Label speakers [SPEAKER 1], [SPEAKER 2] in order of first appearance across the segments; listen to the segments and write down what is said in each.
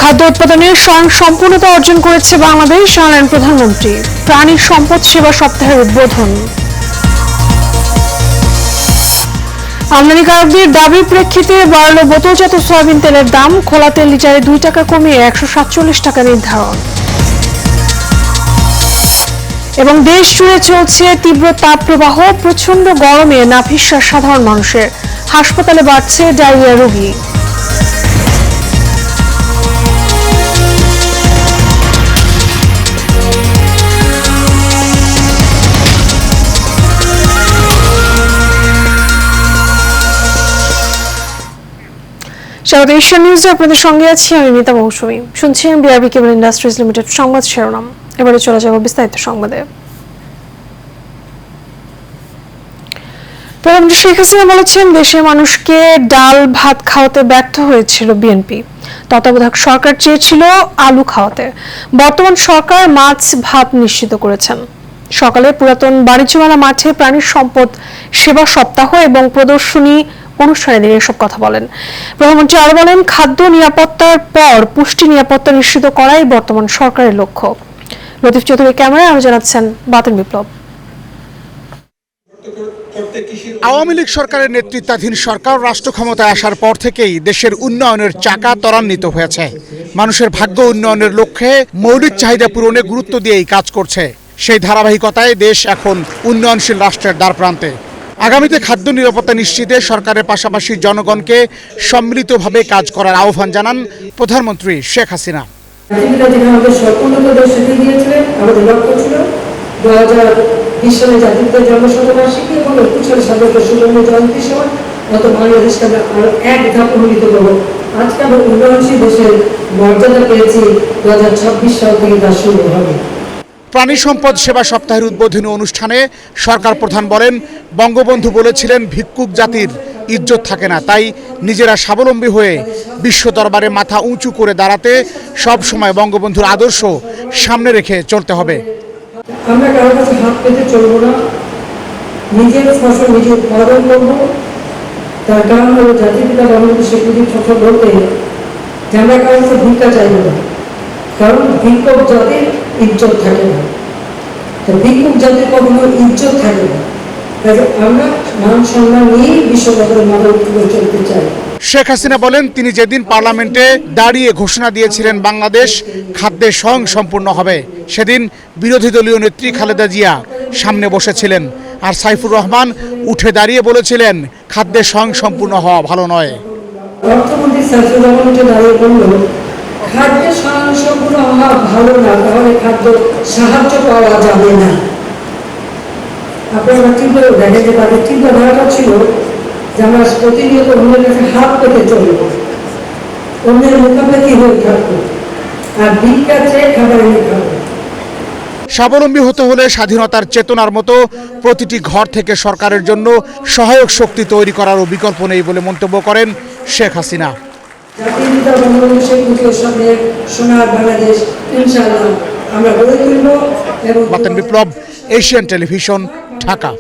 [SPEAKER 1] খাদ্য উৎপাদনের স্বয়ংসম্পূর্ণতা অর্জন করেছে বাংলাদেশ, জানালেন প্রধানমন্ত্রী। প্রাণী সম্পদ সেবা সপ্তাহের উদ্বোধন। আমদানিকারকদের দাবির প্রেক্ষিতে বাড়ল বোতলজাত সয়াবিন তেলের দাম। খোলা তেল লিটারে 2 টাকা কমিয়ে 147 টাকা নির্ধারণ। এবং দেশ জুড়ে চলছে তীব্র তাপপ্রবাহ। প্রচন্ড গরমে নাভিশ্বাস সাধারণ মানুষের। হাসপাতালে বাড়ছে ডায়রিয়া রোগী। সাউথ এশিয়ান নিউজে আপনাদের সঙ্গে আছি আমি মিতা মৌসুমী। শুনছেন বিআরবি কেবল ইন্ডাস্ট্রিজ লিমিটেড সংবাদ শিরোনাম। এবারে চলে যাব বিস্তারিত সংবাদে। প্রধানমন্ত্রী শেখ হাসিনা বলেছেন, দেশের মানুষকে ডাল ভাত খাওয়াতে ব্যর্থ হয়েছিল বিএনপি। তত্ত্বাবধায়ক সরকার চেয়েছিল আলু খাওয়াতে। বর্তমান সরকার মাছ ভাত নিশ্চিত করেছেন। সকালে পুরাতন বাণিজ্য মেলা মাঠে প্রাণী সম্পদ সেবা সপ্তাহ এবং প্রদর্শনী অনুষ্ঠানে তিনি এসব কথা বলেন। প্রধানমন্ত্রী আরো বলেন, খাদ্য নিরাপত্তার পর পুষ্টি নিরাপত্তা নিশ্চিত করাই বর্তমান সরকারের লক্ষ্য। লতিফ চৌধুরী ক্যামেরায় আরো জানাচ্ছেন বাতেন বিপ্লব।
[SPEAKER 2] আওয়ামী লীগ সরকারের নেতৃত্বাধীন সরকার রাষ্ট্র ক্ষমতায় আসার পর থেকেই দেশের উন্নয়নের চাকা ত্বরান্বিত হয়েছে। মানুষের ভাগ্য উন্নয়নের লক্ষ্যে মৌলিক চাহিদা পূরণে গুরুত্ব দিয়েই কাজ করছে। সেই ধারাবাহিকতায় দেশ এখন উন্নয়নশীল রাষ্ট্রের দ্বারপ্রান্তে। আগামীতে খাদ্য নিরাপত্তা নিশ্চিতে সরকারের পাশাপাশি জনগণকে সম্মিলিতভাবে কাজ করার আহ্বান জানান প্রধানমন্ত্রী শেখ হাসিনা।
[SPEAKER 3] সালে জাতীয় জন্মশতবার্ষিকী এবং 21 সালে স্বাধীনতা সুবর্ণ জয়ন্তী সময় গত বাংলাদেশকে আমরা আরো এক ধাপ উন্নীত করবো। আজকে আমরা উন্নয়নশীল দেশের মর্যাদা পেয়েছি। 2026 সাল থেকে তা শুরু হবে।
[SPEAKER 2] প্রাণী সম্পদ সেবা সপ্তাহের উদ্বোধনী অনুষ্ঠানে সরকার প্রধান বলেন, বঙ্গবন্ধু বলেছিলেন ভিক্ষুক জাতির ইজ্জত থাকে না, তাই নিজেরা স্বাবলম্বী হয়ে বিশ্ব দরবারে মাথা উঁচু করে দাঁড়াতে সব সময় বঙ্গবন্ধুর আদর্শ সামনে রেখে চলতে হবে।
[SPEAKER 3] আমরা কারোর কাছে হাত পেতে চলবো না, নিজের ফসল নিজে উৎপাদন করবো। তার কারণ হলো জাতির পিতা বঙ্গবন্ধু শেখ মুজিব ফসল বলতে যে আমরা কারোর কাছে ভিক্ষা চাইবো না, কারণ ভিক্ষুক জাতির ইজ্জত থাকে না। তো ভিক্ষুক জাতির কখনো ইজ্জত থাকে না। আমরা মান সম্মান নিয়েই বিশ্ব দরবারে মাথা উঁচু করে চলতে চাই।
[SPEAKER 2] শেখ হাসিনা বলেন, তিনি যেদিন পার্লামেন্টে দাঁড়িয়ে ঘোষণা দিয়েছিলেন বাংলাদেশ খাদ্যে স্বয়ংসম্পূর্ণ হবে, সেদিন বিরোধী দলীয় নেত্রী খালেদা জিয়া সামনে বসেছিলেন, আর সাইফুর রহমান উঠে দাঁড়িয়ে বলেছিলেন খাদ্যে স্বয়ংসম্পূর্ণ হওয়া ভালো নয়।
[SPEAKER 3] অর্থমন্ত্রী সাইফুর রহমান উঠে দাঁড়িয়ে বলল, খাদ্যে স্বয়ংসম্পূর্ণ হওয়া ভালো না, তাহলে খাদ্য সাহায্য পাওয়া যাবে না। আপনারা চিন্তা দেখেন যে তাদের চিন্তাধারাটা ছিল যে আমরা প্রতিনিয়ত অন্যের কাছে হাত পেতে চলব, অন্যের মুখাপেক্ষি হয়ে থাকবো, আর ভিক্ষা চেয়ে খাবার এনে খাবো।
[SPEAKER 2] স্বাবলম্বী হতে হলে স্বাধীনতার চেতনার মতো প্রতিটি ঘর থেকে সরকারের জন্য সহায়ক শক্তি তৈরি করারও বিকল্প নেই বলে মন্তব্য করেন শেখ হাসিনা।
[SPEAKER 3] জাতির পিতা বঙ্গবন্ধু শেখ মুজিবের সামনে সোনার বাংলাদেশ ইনশাআল্লাহ আমরা গড়ে তুলব। এবং
[SPEAKER 2] বাতেন বিপ্লব, এশিয়ান টেলিভিশন, ঢাকা।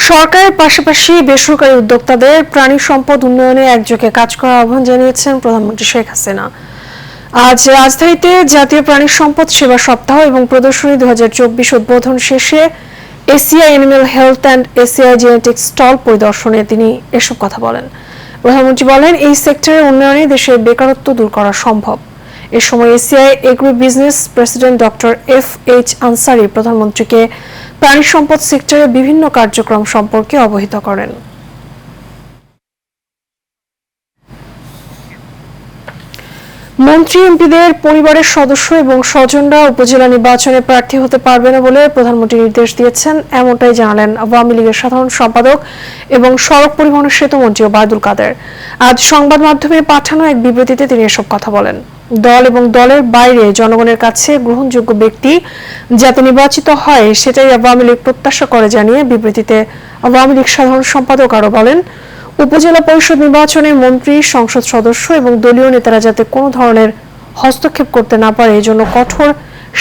[SPEAKER 1] সরকারের পাশাপাশি বেসরকারি উদ্যোক্তাদের প্রাণী সম্পদ উন্নয়নে একযোগে কাজ করার আহ্বান জানিয়েছেন প্রধানমন্ত্রী শেখ হাসিনা। আজ রাজধানীতে জাতীয় প্রাণী সম্পদ সেবা সপ্তাহ এবং প্রদর্শনী 2024 উদ্বোধন শেষে ACI animal health and ACI genetics stall পরিদর্শনে তিনি এসব কথা বলেন। প্রধানমন্ত্রী বলেন, এই সেক্টরের উন্নয়নে দেশের বেকারত্ব দূর করা সম্ভব। এ সময় ACI agri business president doctor FH Ansari প্রধানমন্ত্রীকে প্রাণী সম্পদ সেক্টরের বিভিন্ন কার্যক্রম সম্পর্কে অবহিত করেন। মন্ত্রী এমপিদের পরিবারের সদস্য এবং স্বজনরা উপজেলা নির্বাচনে প্রার্থী হতে পারবে না বলে প্রধানমন্ত্রী নির্দেশ দিয়েছেন, এমনটাই জানালেন আওয়ামী লীগের সাধারণ সম্পাদক এবং সড়ক পরিবহন সেতু মন্ত্রী ওবায়দুল কাদের। আজ সংবাদ মাধ্যমে পাঠানো এক বিবৃতিতে তিনি এসব কথা বলেন। দল এবং দলের বাইরে জনগণের কাছে গ্রহণযোগ্য ব্যক্তি যাতে নির্বাচিত হয় সেটাই আওয়ামী লীগ প্রত্যাশা করে জানিয়ে বিবৃতিতে আওয়ামী লীগ সাধারণ সম্পাদক আরো বলেন, উপজেলা পরিষদ নির্বাচনে মন্ত্রী, সংসদ সদস্য এবং দলীয় নেতারা যাতে কোনো ধরনের হস্তক্ষেপ করতে না পারে এজন্য কঠোর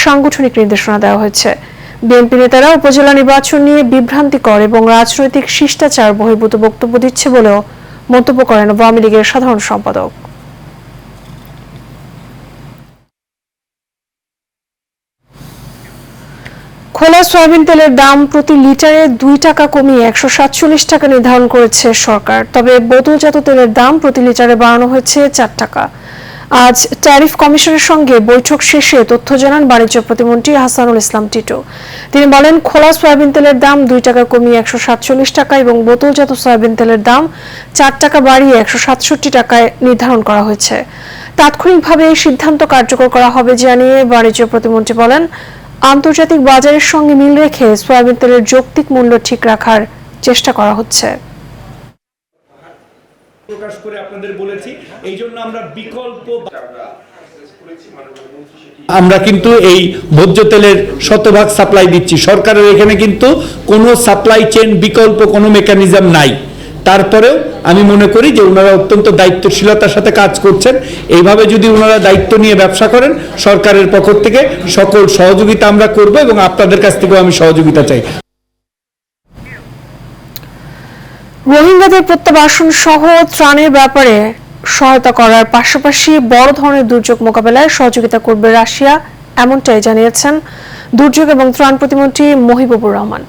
[SPEAKER 1] সাংগঠনিক নির্দেশনা দেওয়া হয়েছে। বিএনপি নেতারা উপজেলা নির্বাচন নিয়ে বিভ্রান্তিকর এবং রাজনৈতিক শিষ্টাচার বহির্ভূত বক্তব্য দিচ্ছে বলেও মন্তব্য করেন আওয়ামী লীগের সাধারণ সম্পাদক। খোলা সয়াবিন তেলের দাম প্রতি লিটারে 2 টাকা কমিয়ে 147 টাকা নির্ধারণ করেছে সরকার। তবে বোতলজাত তেলের দাম প্রতি লিটারে বাড়ানো হয়েছে 4 টাকা। আজ ট্যারিফ কমিশনের সঙ্গে বৈঠক শেষে তথ্য জানান বাণিজ্য প্রতিমন্ত্রী হাসানুল ইসলাম টিটু। তিনি বলেন, খোলা সয়াবিন তেলের দাম 2 টাকা কমিয়ে 147 টাকা এবং বোতলজাত সয়াবিন তেলের দাম 4 টাকা বাড়িয়ে 167 টাকায় নির্ধারণ করা হয়েছে। তাৎক্ষণিকভাবে এই সিদ্ধান্ত কার্যকর করা হবে জানিয়ে বাণিজ্য প্রতিমন্ত্রী বলেন, আন্তর্জাতিক বাজারের সঙ্গে মিল রেখে সয়াবিন তেলের যৌক্তিক মূল্য ঠিক রাখার চেষ্টা করা হচ্ছে।
[SPEAKER 4] প্রকাশ করে আপনাদের বলেছি, এই জন্য আমরা বিকল্প আমরা কিন্তু এই ভোজ্য তেলের শতভাগ সাপ্লাই দিচ্ছি। সরকারের এখানে কিন্তু কোনো সাপ্লাই চেইন বিকল্প কোনো মেকানিজম নাই। তারপরেও আমি মনে করি যে ওনারা অত্যন্ত দায়িত্বশীলতার সাথে কাজ করছেন। এইভাবে যদি ওনারা দায়িত্ব নিয়ে ব্যবসা করেন, সরকারের পক্ষ থেকে সকল সহযোগিতা আমরা করব এবং আপনাদের কাছ থেকেও আমি সহযোগিতা চাই।
[SPEAKER 1] রোহিঙ্গাদের প্রত্যাবাসন সহ ত্রাণের ব্যাপারে সহায়তা করার পাশাপাশি বড় ধরনের দুর্যোগ মোকাবেলায় সহযোগিতা করবে রাশিয়া, এমনটাই জানিয়েছেন দুর্যোগ এবং ত্রাণ প্রতিমন্ত্রী মহিবুবুর রহমান।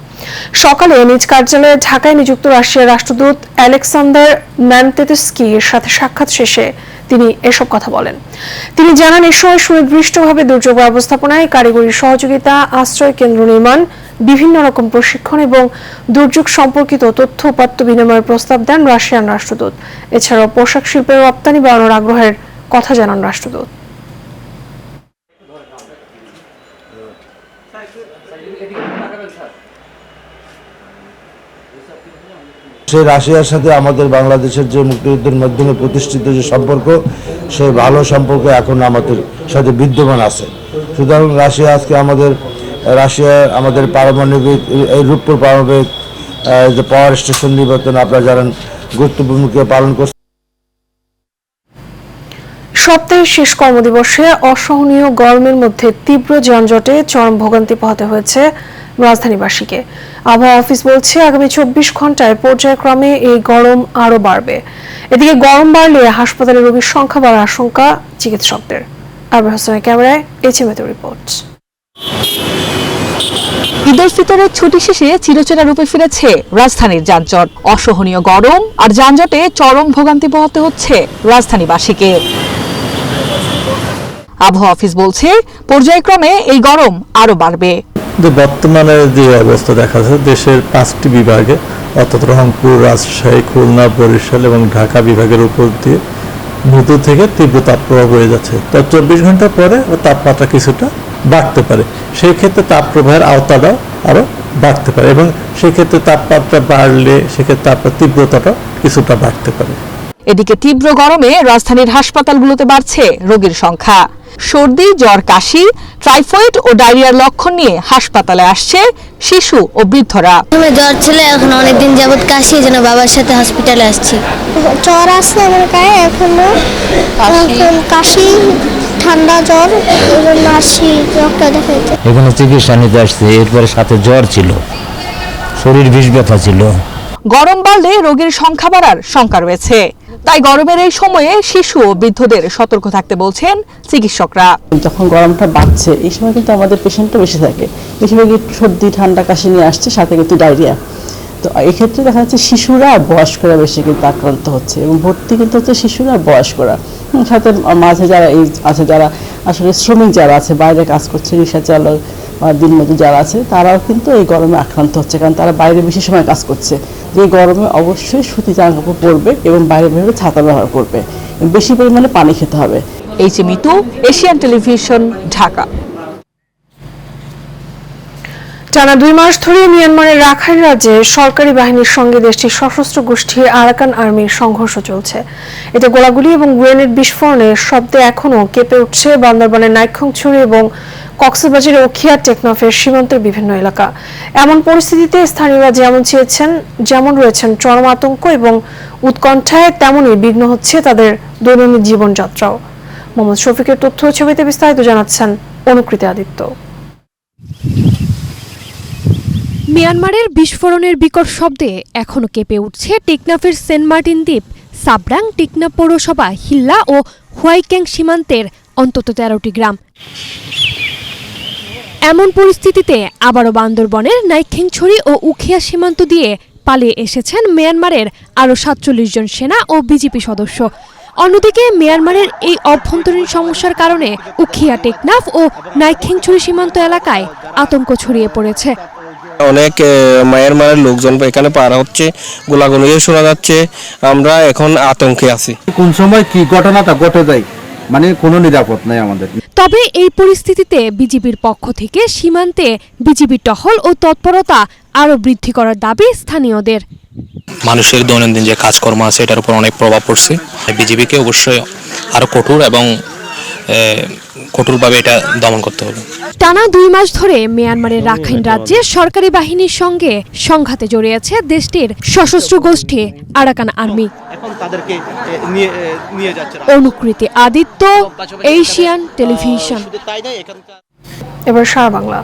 [SPEAKER 1] সকালে নিজ কার্যালয়ে ঢাকায় নিযুক্ত রাশিয়ার রাষ্ট্রদূত অ্যালেক্সান্ডার ম্যানতেতস্কির সাথে সাক্ষাৎ শেষে তিনি এসব কথা বলেন। তিনি জানান, এ সময় সুনির্দিষ্টভাবে দুর্যোগ ব্যবস্থাপনায় কারিগরি সহযোগিতা, আশ্রয় কেন্দ্র নির্মাণ, বিভিন্ন রকম প্রশিক্ষণ এবং দুর্যোগ সম্পর্কিত তথ্য উপাত্ত বিনিময়ের প্রস্তাব দেন রাশিয়ান রাষ্ট্রদূত। এছাড়াও পোশাক শিল্পের রপ্তানি বাড়ানোর আগ্রহের কথা জানান রাষ্ট্রদূত।
[SPEAKER 5] সেই রাশিয়ার সাথে আমাদের বাংলাদেশের যে মুক্তিযুদ্ধের মাধ্যমে প্রতিষ্ঠিত যে সম্পর্ক, সেই ভালো সম্পর্ক এখন আমাদের সাথে বিদ্যমান আছে। সুতরাং রাশিয়া আজকে আমাদের পারমাণবিক এই রূপপুর পারমাণবিক যে পাওয়ার স্টেশন নির্বাচন আপনারা জানেন গুরুত্বপূর্ণ ভূমিকা পালন করছে।
[SPEAKER 1] সপ্তাহের শেষ কর্মদিবসে অসহনীয় গরমের মধ্যে তীব্র যানজটে চরম ভোগান্তি পোহাতে হয়েছে রাজধানীবাসীকে। আবহাওয়া অফিস বলছে, আগামী 24 ঘন্টায় পর্যায়ক্রমে এই গরম আরো বাড়বে। এদিকে গরম বাড়লে হাসপাতালে রোগীর সংখ্যা বাড়ার আশঙ্কা চিকিৎসকদের। আবর হোসেনের ক্যামেরায় এইচএমএতে রিপোর্ট।
[SPEAKER 6] ঈদুল ফিতরের ছুটি শেষে চিরচেনা রূপে ফিরেছে রাজধানীর যানজট। অসহনীয় গরম আর যানজটে চরম ভোগান্তি পোহাতে হচ্ছে রাজধানীবাসীকে। আবহাওয়া অফিস বলছে, পর্যায়ক্রমে এই গরম আরো বাড়বে।
[SPEAKER 7] বর্তমানে যে অবস্থা দেখা যাচ্ছে দেশের 5টি বিভাগে অর্থাৎ রংপুর, রাজশাহী, খুলনা, বরিশাল এবং ঢাকা বিভাগের উপর দিয়ে মৃদু থেকে তীব্র তাপপ্রবাহ বয়ে যাচ্ছে। তো 24 ঘন্টা পরে তাপমাত্রা কিছুটা বাড়তে পারে। সেই ক্ষেত্রে তাপপ্রবাহের আওতাটাও আরো বাড়তে পারে এবং সেই ক্ষেত্রে তাপমাত্রা বাড়লে সেক্ষেত্রে তাপমাত্রার তীব্রতাটা কিছুটা বাড়তে পারে।
[SPEAKER 6] এদিকে তীব্র গরমে রাজধানীর হাসপাতালগুলোতে বাড়ছে রোগীর সংখ্যা। সর্দি, জ্বর, কাশি, টাইফয়েড ও ডায়রিয়ার লক্ষণ নিয়ে হাসপাতালে আসছে শিশু ও বৃদ্ধরা।
[SPEAKER 8] জ্বর ছিল, এখন অনেকদিন যাবত কাশি, যেন বাবার সাথে হসপিটালে আসছি।
[SPEAKER 9] জ্বর আছে আমার গায়ে এখনো, কাশি, ঠান্ডা, জ্বর, এই জন্য আসছি ডক্টর দেখাইতে।
[SPEAKER 10] এখানে চিকিৎসা নিতে আসছে, এরপরে সাথে জ্বর ছিল, শরীর বিষ ব্যথা ছিল।
[SPEAKER 6] গরম বাড়লে রোগীর সংখ্যা বাড়ার শঙ্কা রয়েছে। তাই গরমের এই সময়ে শিশু ও বৃদ্ধদের সতর্ক থাকতে বলছেন চিকিৎসকরা।
[SPEAKER 11] যখন গরমটা বাড়ছে এই সময় কিন্তু আমাদের পেশেন্টটা বেশি থাকে, বেশিরভাগই সর্দি, ঠান্ডা, কাশি নিয়ে আসছে, সাথে কিন্তু ডায়রিয়া। তো এক্ষেত্রে দেখা যাচ্ছে শিশুরা আর বয়স্করা বেশি কিন্তু আক্রান্ত হচ্ছে এবং ভর্তি কিন্তু হচ্ছে শিশুরা আর বয়স্করা। সাথে মাঝে যারা এই আছে, যারা আসলে শ্রমিক যারা আছে, বাইরে কাজ করছে, রিক্সা চালক বা দিনমজুর যারা আছে, তারাও কিন্তু এই গরমে আক্রান্ত হচ্ছে, কারণ তারা বাইরে বেশি সময় কাজ করছে। যে গরমে অবশ্যই সুতি জামা কাপড় পরবে এবং বাইরে বেরোলে ছাতা ব্যবহার করবে, বেশি পরিমাণে পানি খেতে হবে।
[SPEAKER 6] এইচএমইটু, এশিয়ান টেলিভিশন, ঢাকা।
[SPEAKER 1] টানা 2 মাস ধরে মিয়ানমারের রাখাইন রাজ্যে সরকারি বাহিনীর সঙ্গে দেশটির সশস্ত্র গোষ্ঠী আরাকান আর্মির সংঘর্ষ চলছে। এতে গোলাগুলি এবং গ্রেনেড বিস্ফোরণের শব্দে এখনও কেঁপে উঠছে বান্দরবানের নাইক্ষ্যংছড়ি এবং কক্সবাজারের উখিয়া টেকনাফের সীমান্তের বিভিন্ন এলাকা। এমন পরিস্থিতিতে স্থানীয়রা যেমন রয়েছেন চরম আতঙ্ক এবং উৎকণ্ঠায়, তেমনই বিঘ্ন হচ্ছে তাদের দৈনন্দিন জীবনযাত্রাও। মোহাম্মদ শফিকের তথ্য ছবিতে বিস্তারিত জানাচ্ছেন অনুকৃতি আদিত্য।
[SPEAKER 12] মিয়ানমারের বিস্ফোরণের বিকট শব্দে এখনো কেঁপে উঠছে টেকনাফের সেন্ট মার্টিন দ্বীপ সাবরাং, টেকনাফ পৌরসভা, হিল্লা ও হোয়াইক্যাং সীমান্তের অন্তত 13টি গ্রাম। এমন পরিস্থিতিতে আবারও বান্দরবনের নাইক্ষ্যংছড়ি ও উখিয়া সীমান্ত দিয়ে পালিয়ে এসেছেন মিয়ানমারের আরও 47 জন সেনা ও বিজিপি সদস্য। অন্যদিকে মিয়ানমারের এই অভ্যন্তরীণ সমস্যার কারণে উখিয়া, টেকনাফ ও নাইক্ষ্যংছড়ি সীমান্ত এলাকায় আতঙ্ক ছড়িয়ে পড়েছে।
[SPEAKER 13] অনেক মায়ানমারের লোকজন এখানে পার হচ্ছে, গোলাগুলিও শোনা যাচ্ছে। আমরা এখন আতঙ্কে আছি।
[SPEAKER 5] কোন সময় কি ঘটনাটা ঘটে যায় মানে কোনো নিরাপদ নাই আমাদের।
[SPEAKER 12] তবে এই পরিস্থিতিতে বিজিবির পক্ষ থেকে সীমান্তে বিজিবির টহল ও তৎপরতা আরও বৃদ্ধি করার দাবি স্থানীয়দের।
[SPEAKER 14] মানুষের দৈনন্দিন যে কাজকর্ম আছে এটার উপর অনেক প্রভাব পড়ছে। বিজিবিকে অবশ্যই আরো কঠোর এবং কঠোরভাবে এটা দমন করতে হবে।
[SPEAKER 12] টানা 2 মাস ধরে মিয়ানমারের রাখাইন রাজ্যে সরকারি বাহিনীর সঙ্গে সংঘাতে জড়িয়েছে দেশটির সশস্ত্র গোষ্ঠী Arakan army. অনুকৃতি Aditya, Asian television.
[SPEAKER 1] এবার সারা বাংলা।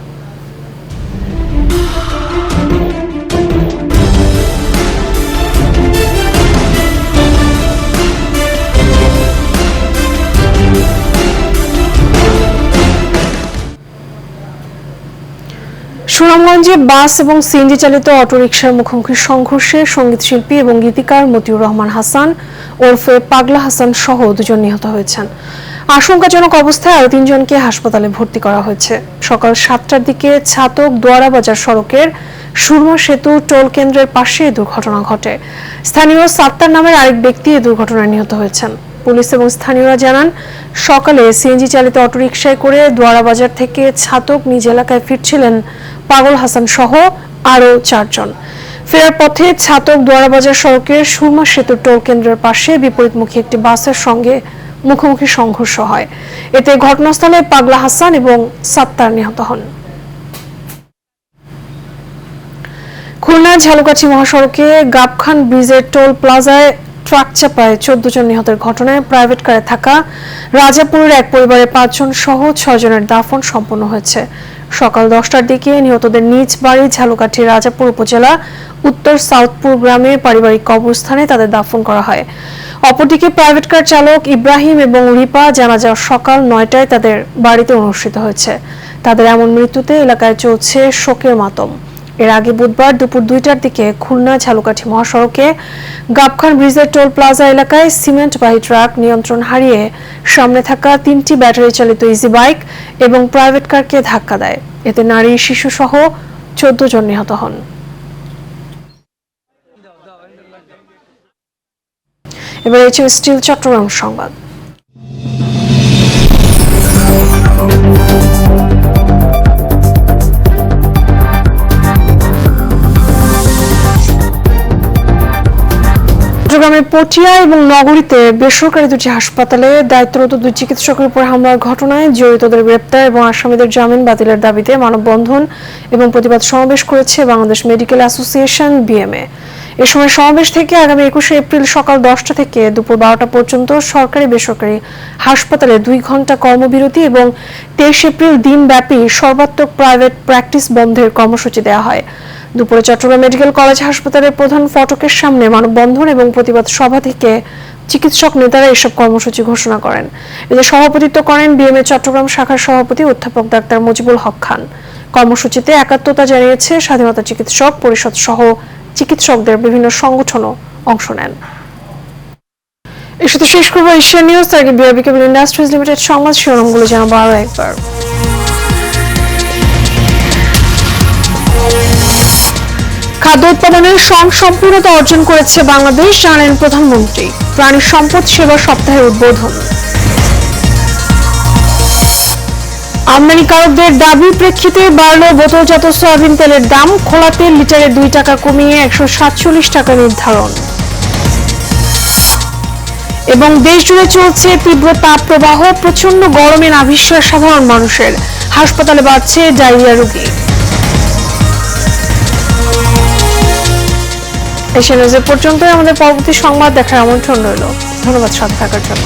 [SPEAKER 1] সুনামগঞ্জে বাস এবং সিএনজি চালিত অটোরিকশার মুখোমুখি সংঘর্ষে সঙ্গীত শিল্পী এবং গীতিকার মতিউর রহমান হাসান ওরফে পাগলা হাসান সহ 2 জন নিহত হয়েছেন। আশঙ্কাজনক অবস্থায় আরও 3 জনকে হাসপাতালে ভর্তি করা হয়েছে। সকাল 7টার দিকে ছাতক দোয়ারা বাজার সড়কের সুরমা সেতু টোল কেন্দ্রের পাশে এই দুর্ঘটনা ঘটে। স্থানীয় সাত্তার নামের আরেক ব্যক্তি এই দুর্ঘটনায় নিহত হয়েছেন। পুলিশ এবং স্থানীয়রা জানান, সকালে সিএনজি চালিত অটোরিকশায় করে দোয়ারা বাজার থেকে ছাতক নিজ এলাকায় ফিরছিলেন পাগল হাসান সহ আরও 4 জন। ফেরার পথে ছাতক দোয়ারা বাজার সড়কের সুরমা সেতু টোল কেন্দ্রের পাশে বিপরীতমুখী একটি বাসের সঙ্গে মুখোমুখি সংঘর্ষ হয়। এতে ঘটনাস্থলে পাগলা হাসান এবং সাত্তার নিহত হন। খুলনা ঝালকাঠি মহাসড়কে গাবখান ব্রিজের টোল প্লাজায় ট্রাক চাপায় 14 জন নিহতের ঘটনায় প্রাইভেট কারে থাকা রাজাপুরের এক পরিবারের 5 জন সহ 6 জনের দাফন সম্পন্ন হয়েছে। সকাল 10টার দিকে নিহতদের নিজ বাড়ি ঝালকাঠি রাজাপুর উপজেলা উত্তর সাউথপুর গ্রামে পারিবারিক কবরস্থানে তাদের দাফন করা হয়। অপরদিকে প্রাইভেট কার চালক ইব্রাহিম এবং রিপা জানাজা সকাল 9টায় তাদের বাড়িতে অনুষ্ঠিত হয়েছে। তাদের এমন মৃত্যুতে এলাকায় চলছে শোকের মাতম। এর আগে বুধবার দুপুর 2টার দিকে খুলনা ঝালকাঠি মহাসড়কে গাবখান ব্রিজের টোল প্লাজা এলাকায় সিমেন্টবাহী ট্রাক নিয়ন্ত্রণ হারিয়ে সামনে থাকা 3টি ব্যাটারি চালিত ইজি বাইক এবং প্রাইভেট কারকে ধাক্কা দেয়। এতে নারী, শিশু সহ 14 জন নিহত হন। এবার এইচএম স্টিল চট্টগ্রাম সংবাদ। চট্টগ্রামের পটিয়া এবং নগরীতে বেসরকারি 2টি হাসপাতালে দায়িত্বরত 2 চিকিৎসকের উপর হামলার ঘটনায় জড়িতদের গ্রেপ্তার এবং আসামিদের জামিন বাতিলের দাবিতে মানববন্ধন এবং প্রতিবাদ সমাবেশ করেছে বাংলাদেশ মেডিকেল অ্যাসোসিয়েশন বিএমএ। এ সময় সমাবেশ থেকে আগামী 21শে এপ্রিল সকাল 10টা থেকে দুপুর 12টা পর্যন্ত সরকারি বেসরকারি হাসপাতালে 2 ঘন্টা কর্মবিরতি এবং 23 এপ্রিল দিনব্যাপী সর্বাত্মক প্রাইভেট প্র্যাকটিস বন্ধের কর্মসূচি দেওয়া হয়। দুপুরে চট্টগ্রাম মেডিকেল কলেজ হাসপাতালের প্রধান ফটকের সামনে মানববন্ধন এবং প্রতিবাদ সভা থেকে চিকিৎসক নেতারা এসব কর্মসূচি ঘোষণা করেন। এতে সভাপতিত্ব করেন বিএমএ চট্টগ্রাম শাখার সভাপতি অধ্যাপক ডাক্তার মুজিবুল হক খান। কর্মসূচিতে একাত্মতা জানিয়েছে স্বাধীনতা চিকিৎসক পরিষদ সহ চিকিৎসকদের বিভিন্ন সংগঠনও অংশ নেন। এর সাথে শেষ করবো এশিয়ান নিউজ। তার আগে বিআরবি কেবল ইন্ডাস্ট্রিজ লিমিটেড সংবাদ শিরোনামগুলো জানাবো আরও একবার। খাদ্য উৎপাদনের সম্পূর্ণতা অর্জন করেছে বাংলাদেশ, জানালেন প্রধানমন্ত্রী। প্রাণী সম্পদ সেবা সপ্তাহের উদ্বোধন। আমদানিকারকদের দাবির প্রেক্ষিতে বাড়ল বোতলজাত সয়াবিন তেলের দাম। খোলা তেল লিটারে 2 টাকা কমিয়ে 147 টাকা নির্ধারণ। এবং দেশ জুড়ে চলছে তীব্র তাপপ্রবাহ, প্রচন্ড গরমে নাভিশ্বাস সাধারণ মানুষের। হাসপাতালে বাড়ছে ডায়রিয়া রোগী। এশিয়ান নিউজ পর্যন্তই। আমাদের পরবর্তী সংবাদ দেখার আমন্ত্রণ রইল। ধন্যবাদ সাথে থাকার জন্য।